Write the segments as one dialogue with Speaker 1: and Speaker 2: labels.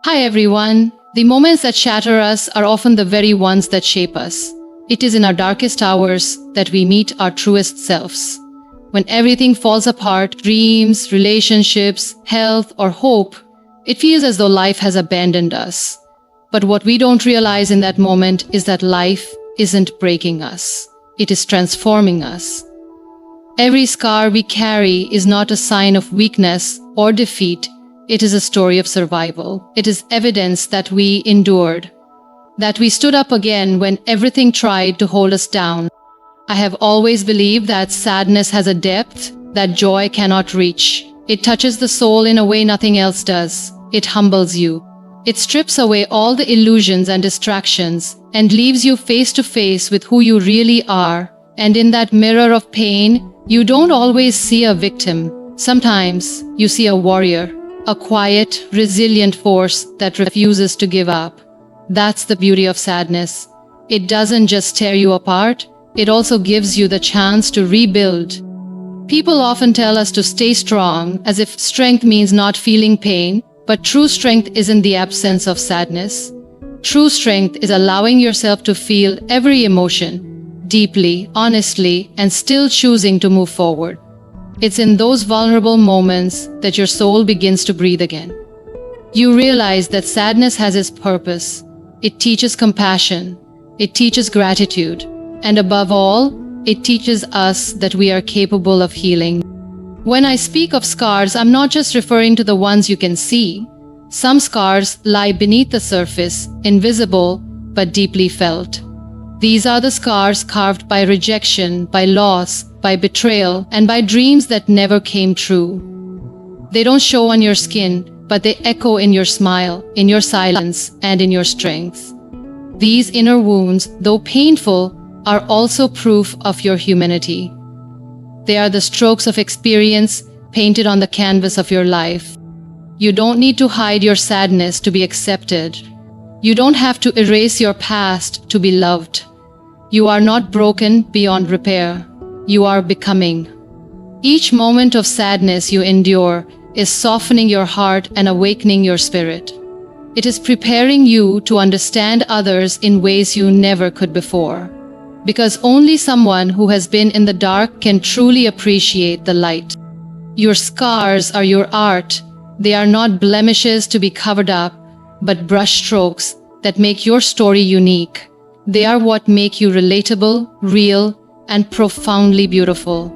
Speaker 1: Hi everyone. The moments that shatter us are often the very ones that shape us. It is in our darkest hours that we meet our truest selves. When everything falls apart, dreams, relationships, health, or hope, it feels as though life has abandoned us. But what we don't realize in that moment is that life isn't breaking us. It is transforming us. Every scar we carry is not a sign of weakness or defeat. It is a story of survival. It is evidence that we endured, that we stood up again when everything tried to hold us down. I have always believed that sadness has a depth that joy cannot reach. It touches the soul in a way nothing else does. It humbles you. It strips away all the illusions and distractions and leaves you face to face with who you really are. And in that mirror of pain, you don't always see a victim. Sometimes you see a warrior. A quiet, resilient force that refuses to give up. That's the beauty of sadness. It doesn't just tear you apart, it also gives you the chance to rebuild. People often tell us to stay strong, as if strength means not feeling pain, but true strength isn't the absence of sadness. True strength is allowing yourself to feel every emotion, deeply, honestly, and still choosing to move forward. It's in those vulnerable moments that your soul begins to breathe again. You realize that sadness has its purpose. It teaches compassion. It teaches gratitude. And above all, it teaches us that we are capable of healing. When I speak of scars, I'm not just referring to the ones you can see. Some scars lie beneath the surface, invisible but deeply felt. These are the scars carved by rejection, by loss, by betrayal, and by dreams that never came true. They don't show on your skin, but they echo in your smile, in your silence, and in your strength. These inner wounds, though painful, are also proof of your humanity. They are the strokes of experience painted on the canvas of your life. You don't need to hide your sadness to be accepted. You don't have to erase your past to be loved. You are not broken beyond repair. You are becoming. Each moment of sadness you endure is softening your heart and awakening your spirit. It is preparing you to understand others in ways you never could before. Because only someone who has been in the dark can truly appreciate the light. Your scars are your art. They are not blemishes to be covered up, but brushstrokes that make your story unique. They are what make you relatable, real, and profoundly beautiful.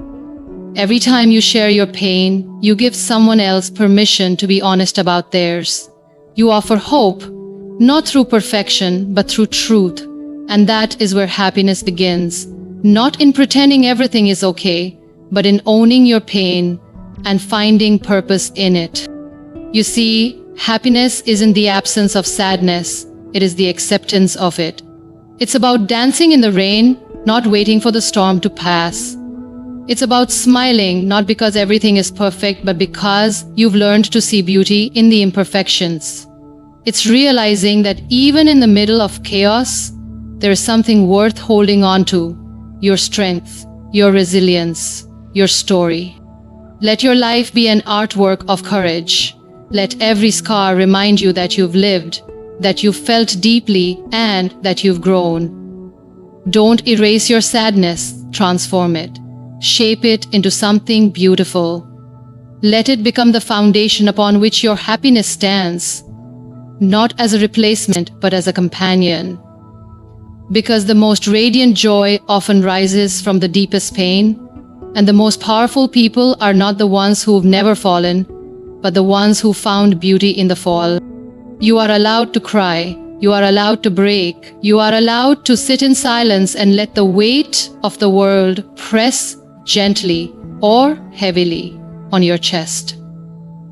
Speaker 1: Every time you share your pain, you give someone else permission to be honest about theirs. You offer hope, not through perfection, but through truth. And that is where happiness begins. Not in pretending everything is okay, but in owning your pain and finding purpose in it. You see, happiness isn't the absence of sadness, it is the acceptance of it. It's about dancing in the rain, not waiting for the storm to pass. It's about smiling, not because everything is perfect, but because you've learned to see beauty in the imperfections. It's realizing that even in the middle of chaos, there is something worth holding on to. Your strength, your resilience, your story. Let your life be an artwork of courage. Let every scar remind you that you've lived, that you've felt deeply, and that you've grown. Don't erase your sadness, transform it. Shape it into something beautiful. Let it become the foundation upon which your happiness stands, not as a replacement, but as a companion. Because the most radiant joy often rises from the deepest pain, and the most powerful people are not the ones who've never fallen, but the ones who found beauty in the fall. You are allowed to cry. You are allowed to break. You are allowed to sit in silence and let the weight of the world press gently or heavily on your chest.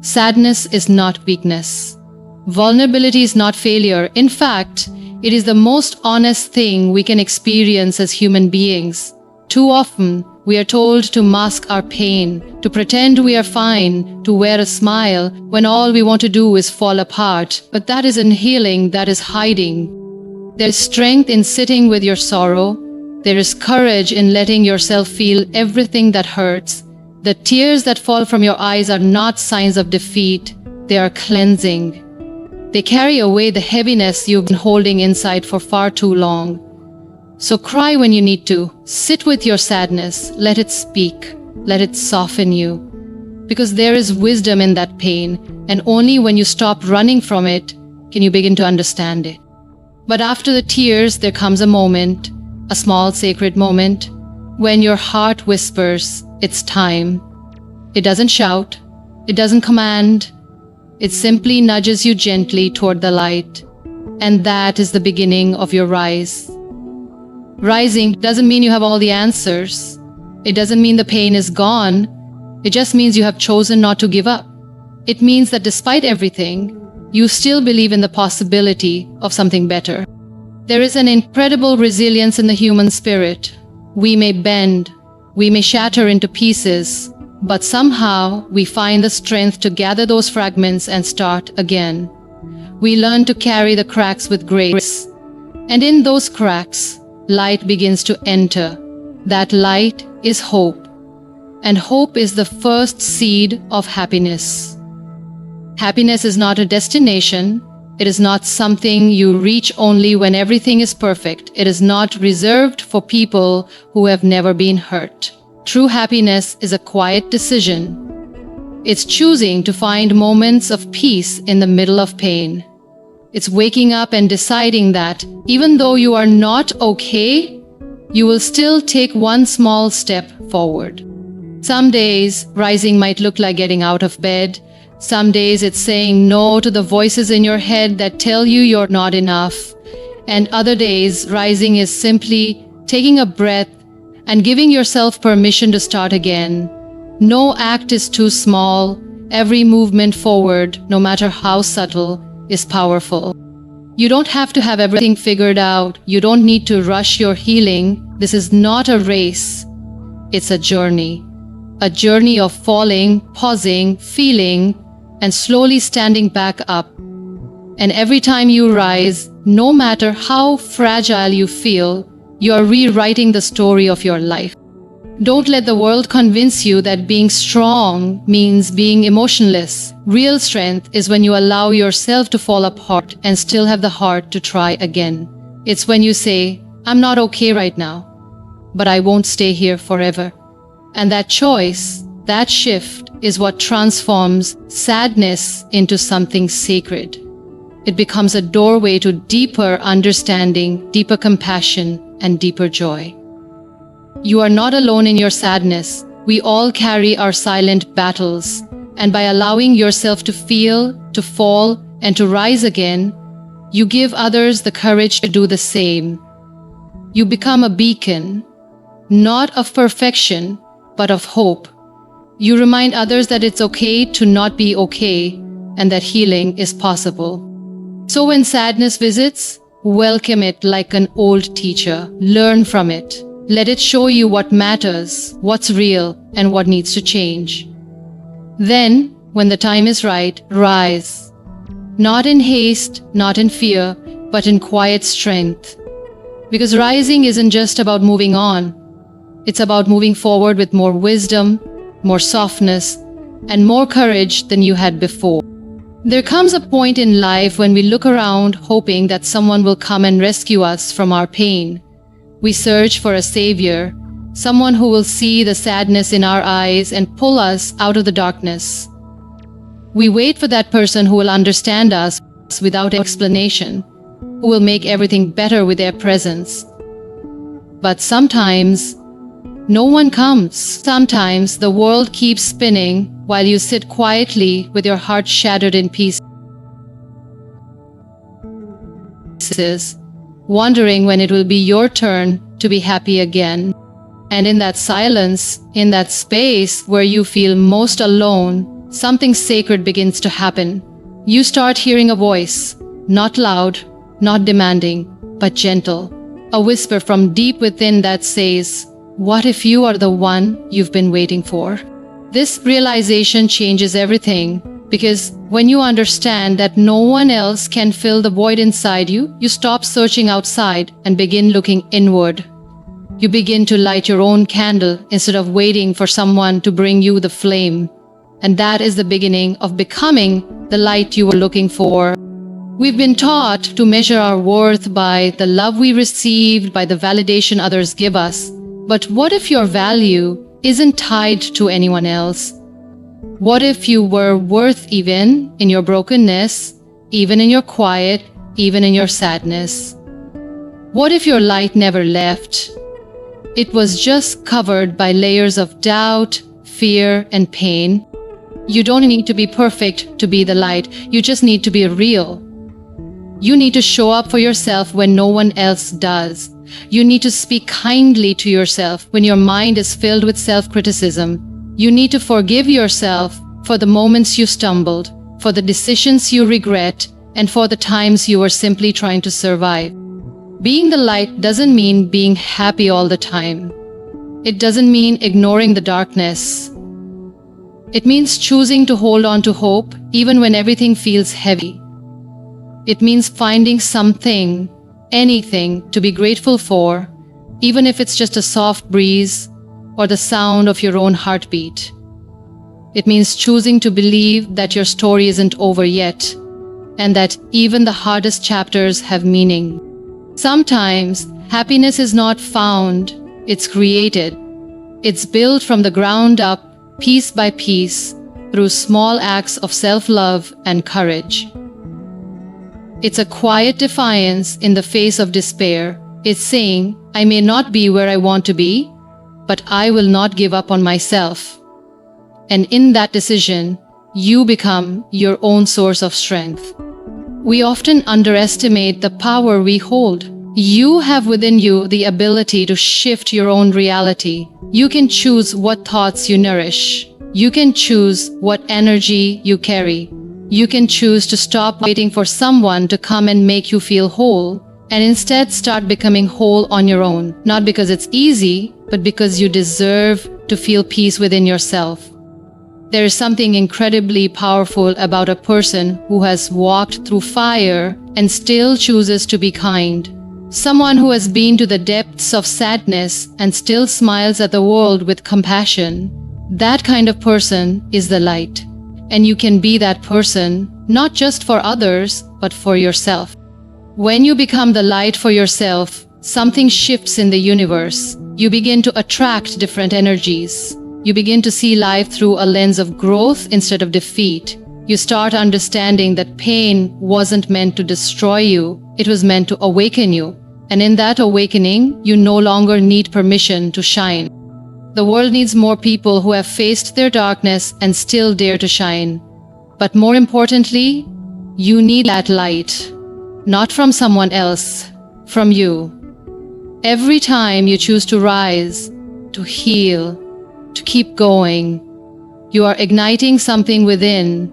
Speaker 1: Sadness is not weakness. Vulnerability is not failure. In fact, it is the most honest thing we can experience as human beings. Too often, we are told to mask our pain, to pretend we are fine, to wear a smile, when all we want to do is fall apart. But that isn't healing, that is hiding. There is strength in sitting with your sorrow. There is courage in letting yourself feel everything that hurts. The tears that fall from your eyes are not signs of defeat, they are cleansing. They carry away the heaviness you've been holding inside for far too long. So cry when you need to. Sit with your sadness. Let it speak. Let it soften you. Because there is wisdom in that pain, and only when you stop running from it can you begin to understand it. But after the tears, there comes a moment, a small sacred moment, when your heart whispers, it's time. It doesn't shout. It doesn't command. It simply nudges you gently toward the light. And that is the beginning of your rise. Rising doesn't mean you have all the answers. It doesn't mean the pain is gone. It just means you have chosen not to give up. It means that despite everything, you still believe in the possibility of something better. There is an incredible resilience in the human spirit. We may bend, we may shatter into pieces, but somehow we find the strength to gather those fragments and start again. We learn to carry the cracks with grace. And in those cracks, light begins to enter. That light is hope. And hope is the first seed of happiness. Happiness is not a destination. It is not something you reach only when everything is perfect. It is not reserved for people who have never been hurt. True happiness is a quiet decision. It's choosing to find moments of peace in the middle of pain. It's waking up and deciding that even though you are not okay, you will still take one small step forward. Some days, rising might look like getting out of bed. Some days it's saying no to the voices in your head that tell you you're not enough. And other days, rising is simply taking a breath and giving yourself permission to start again. No act is too small. Every movement forward, no matter how subtle, is powerful. You don't have to have everything figured out. You don't need to rush your healing. This is not a race. It's a journey. A journey of falling, pausing, feeling, and slowly standing back up. And every time you rise, no matter how fragile you feel, you are rewriting the story of your life. Don't let the world convince you that being strong means being emotionless. Real strength is when you allow yourself to fall apart and still have the heart to try again. It's when you say, I'm not okay right now, but I won't stay here forever. And that choice, that shift, is what transforms sadness into something sacred. It becomes a doorway to deeper understanding, deeper compassion, and deeper joy. You are not alone in your sadness. We all carry our silent battles, and by allowing yourself to feel, to fall, and to rise again, you give others the courage to do the same. You become a beacon, not of perfection, but of hope. You remind others that it's okay to not be okay, and that healing is possible. So when sadness visits, welcome it like an old teacher. Learn from it. Let it show you what matters, what's real, and what needs to change. Then, when the time is right, rise. Not in haste, not in fear, but in quiet strength. Because rising isn't just about moving on. It's about moving forward with more wisdom, more softness, and more courage than you had before. There comes a point in life when we look around hoping that someone will come and rescue us from our pain. We search for a savior, someone who will see the sadness in our eyes and pull us out of the darkness. We wait for that person who will understand us without explanation, who will make everything better with their presence. But sometimes, no one comes. Sometimes the world keeps spinning while you sit quietly with your heart shattered in pieces, wondering when it will be your turn to be happy again. And in that silence, in that space where you feel most alone, something sacred begins to happen. You start hearing a voice, not loud, not demanding, but gentle. A whisper from deep within that says, "What if you are the one you've been waiting for?" This realization changes everything, because when you understand that no one else can fill the void inside you, you stop searching outside and begin looking inward. You begin to light your own candle instead of waiting for someone to bring you the flame. And that is the beginning of becoming the light you were looking for. We've been taught to measure our worth by the love we received, by the validation others give us. But what if your value isn't tied to anyone else? What if you were worth even in your brokenness, even in your quiet, even in your sadness? What if your light never left? It was just covered by layers of doubt, fear, and pain. You don't need to be perfect to be the light. You just need to be real. You need to show up for yourself when no one else does. You need to speak kindly to yourself when your mind is filled with self-criticism. You need to forgive yourself for the moments you stumbled, for the decisions you regret, and for the times you were simply trying to survive. Being the light doesn't mean being happy all the time. It doesn't mean ignoring the darkness. It means choosing to hold on to hope even when everything feels heavy. It means finding something, anything, to be grateful for, even if it's just a soft breeze or the sound of your own heartbeat. It means choosing to believe that your story isn't over yet, and that even the hardest chapters have meaning. Sometimes, happiness is not found, it's created. It's built from the ground up, piece by piece, through small acts of self-love and courage. It's a quiet defiance in the face of despair. It's saying, I may not be where I want to be, but I will not give up on myself. And in that decision, you become your own source of strength. We often underestimate the power we hold. You have within you the ability to shift your own reality. You can choose what thoughts you nourish. You can choose what energy you carry. You can choose to stop waiting for someone to come and make you feel whole, and instead start becoming whole on your own. Not because it's easy, but because you deserve to feel peace within yourself. There is something incredibly powerful about a person who has walked through fire and still chooses to be kind. Someone who has been to the depths of sadness and still smiles at the world with compassion. That kind of person is the light. And you can be that person, not just for others, but for yourself. When you become the light for yourself, something shifts in the universe. You begin to attract different energies. You begin to see life through a lens of growth instead of defeat. You start understanding that pain wasn't meant to destroy you, it was meant to awaken you. And in that awakening, you no longer need permission to shine. The world needs more people who have faced their darkness and still dare to shine. But more importantly, you need that light. Not from someone else, from you. Every time you choose to rise, to heal, to keep going, you are igniting something within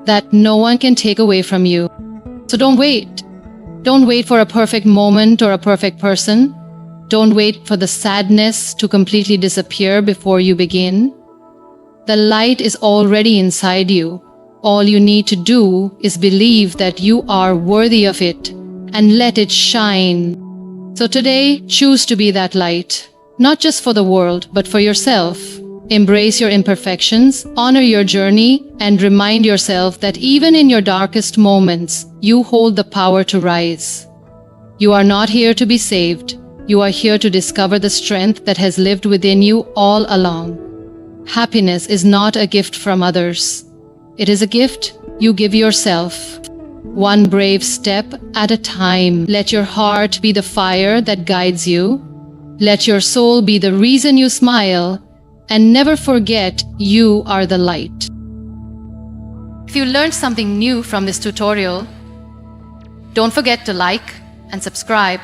Speaker 1: that no one can take away from you. So don't wait. Don't wait for a perfect moment or a perfect person. Don't wait for the sadness to completely disappear before you begin. The light is already inside you. All you need to do is believe that you are worthy of it and let it shine. So today, choose to be that light, not just for the world, but for yourself. Embrace your imperfections, honor your journey, and remind yourself that even in your darkest moments, you hold the power to rise. You are not here to be saved. You are here to discover the strength that has lived within you all along. Happiness is not a gift from others. It is a gift you give yourself. One brave step at a time. Let your heart be the fire that guides you. Let your soul be the reason you smile. And never forget, you are the light. If you learned something new from this tutorial, don't forget to like and subscribe.